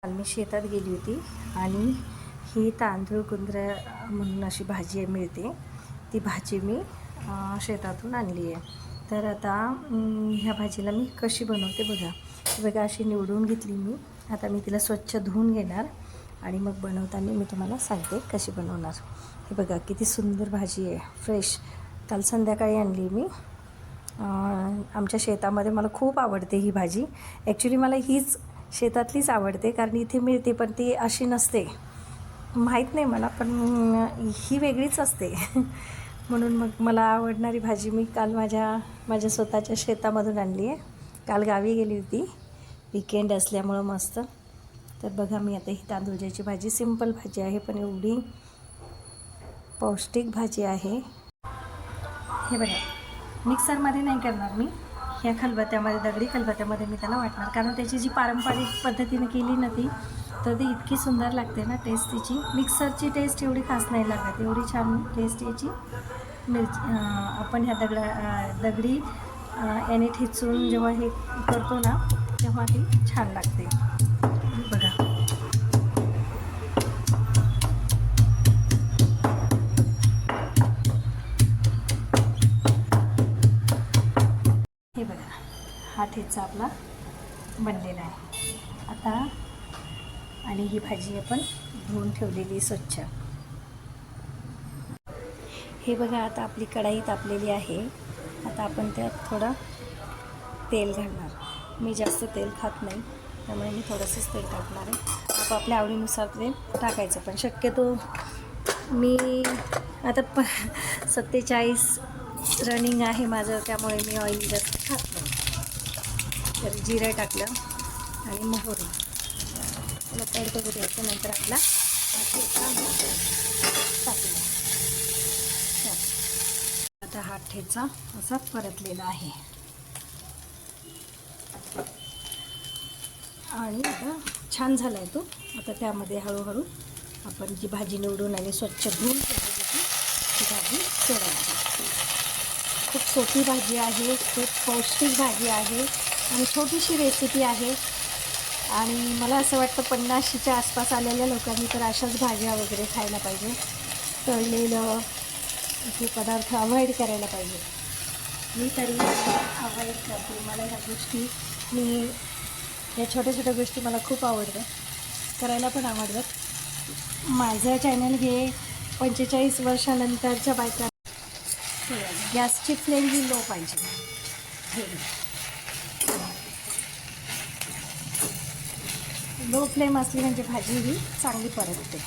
काल मी शेतात गेली होती आणि ही तांदूळ गुंद्रा म्हणून अशी भाजी मिळते. ती भाजी मी शेतातून आणली आहे. तर आता ह्या भाजीला मी कशी बनवते बघा अशी निवडून घेतली मी. आता मी तिला स्वच्छ धुवून घेणार आणि मग बनवताना मी तुम्हाला सांगते कशी बनवणार. हे बघा किती सुंदर भाजी आहे, फ्रेश. काल संध्याकाळी आणली मी आमच्या शेतामध्ये. मला खूप आवडते ही भाजी. ॲक्च्युली मला हीच शेतातलीच आवडते, कारण इथे मिळते पण ती अशी नसते. माहीत नाही मला, पण ही वेगळीच असते. म्हणून मग मला आवडणारी भाजी मी काल माझ्या स्वतःच्या शेतामधून आणली आहे. काल गावी गेली होती, वीकेंड असल्यामुळं मस्त. तर बघा मी आता ही तांदूळची भाजी, सिंपल भाजी आहे पण एवढी पौष्टिक भाजी आहे. हे बघा मिक्सरमध्ये नाही करणार मी, ह्या खलबत्त्यामध्ये, दगडी खलबत्त्यामध्ये मी त्याला वाटणार. कारण त्याची जी पारंपरिक पद्धतीने केली ना ती, तर ती इतकी सुंदर लागते ना टेस्ट तिची. मिक्सरची टेस्ट एवढी खास नाही लागत, एवढी छान टेस्ट याची आपण ह्या दगडी याने ठेचून जेव्हा हे करतो ना तेव्हा ती छान लागते. बघा हे बघा, हा ठेचा आपला बनलेला आहे आता. आणि ही भाजी आपण धुवून ठेवलेली स्वच्छ. हे बघा आता आपली कढाई तापलेली आहे. आता आपण त्यात थोडं तेल घालणार. मी जास्त तेल खात नाही, त्यामुळे मी थोडंसंच तेल टाकणार आहे. आपल्या आवडीनुसार तेल टाकायचं, पण शक्यतो मी आता 47 रनिंग आहे माझं, त्यामुळे मी ऑइल जास्त खात नाही. तर जिरं टाकलं आणि मोहरी त्याला तडतडू द्यायचं. नंतर आपला टाकला. आता हा ठेचा असा परतलेला आहे आणि आता छान झाला आहे तो. आता त्यामध्ये हळूहळू आपण जी भाजी निवडून आणि स्वच्छ धुवून ठेवली ती भाजी सोडायची. खूप सोपी भाजी आहे, खूप पौष्टिक भाजी आहे आणि छोटीशी रेसिपी आहे. आणि मला असं वाटतं 50च्या आसपास आलेल्या लोकांनी तर अशाच भाज्या वगैरे खायला पाहिजे. तळलेलं हे पदार्थ अवॉइड करायला पाहिजे. मी तरी अवॉइड करते. मला ह्या गोष्टी या छोट्या छोट्या गोष्टी मला खूप आवडतात, करायला पण आवडतात. माझं चॅनल हे 45 वर्षानंतरच्या बायका. गॅसची फ्लेम ही लो पाहिजे. लो फ्लेम असली म्हणजे भाजी ही चांगली परतते.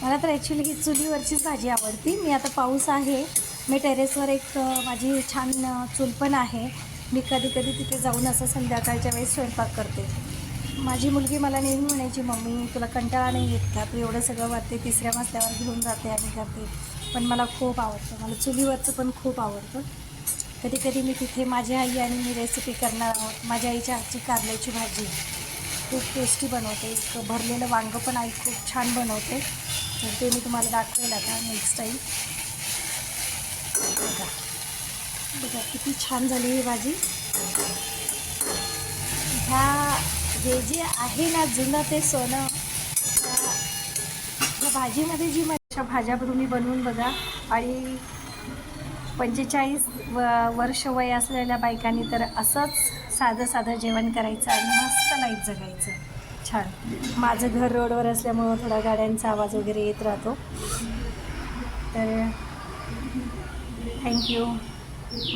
मला तर ॲक्च्युली ही चुलीवरचीच भाजी आवडते. मी आता पाऊस आहे, मी टेरेसवर एक माझी छान चूल पण आहे. मी कधी कधी तिथे जाऊन असं संध्याकाळच्या वेळेस स्वयंपाक करते. माझी मुलगी मला नेहमी म्हणायची, मम्मी तुला कंटाळा नाही येत का, तू एवढं सगळं वरते 3ऱ्या मजल्यावर घेऊन जाते आणि करते. पण मला खूप आवडतं, मला चुलीवरचं पण खूप आवडतं. कधी कधी मी तिथे माझ्या आई आणि मी रेसिपी करणार आहोत. माझ्या आईच्या हातची कारल्याची भाजी खूप टेस्टी बनवते. एक भरलेलं वांगं पण आई खूप छान बनवते, तर ते मी तुम्हाला दाखवेल आता नेक्स्ट टाईम. बघा किती छान झाली ही भाजी. हे जे आहे ना जुनं ते सोनं, त्या भाजीमध्ये जी माझ्या भाज्या तुम्ही बनवून बघा. आणि 45 वर्ष वय असलेल्या बायकांनी तर असंच साधं जेवण करायचं आणि मस्त लाईफ जगायचं छान. माझं घर रोडवर असल्यामुळं थोडा गाड्यांचा आवाज वगैरे येत राहतो. तर थँक्यू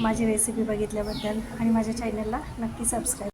माझी रेसिपी बघितल्याबद्दल आणि माझ्या चॅनलला नक्की सबस्क्राईब.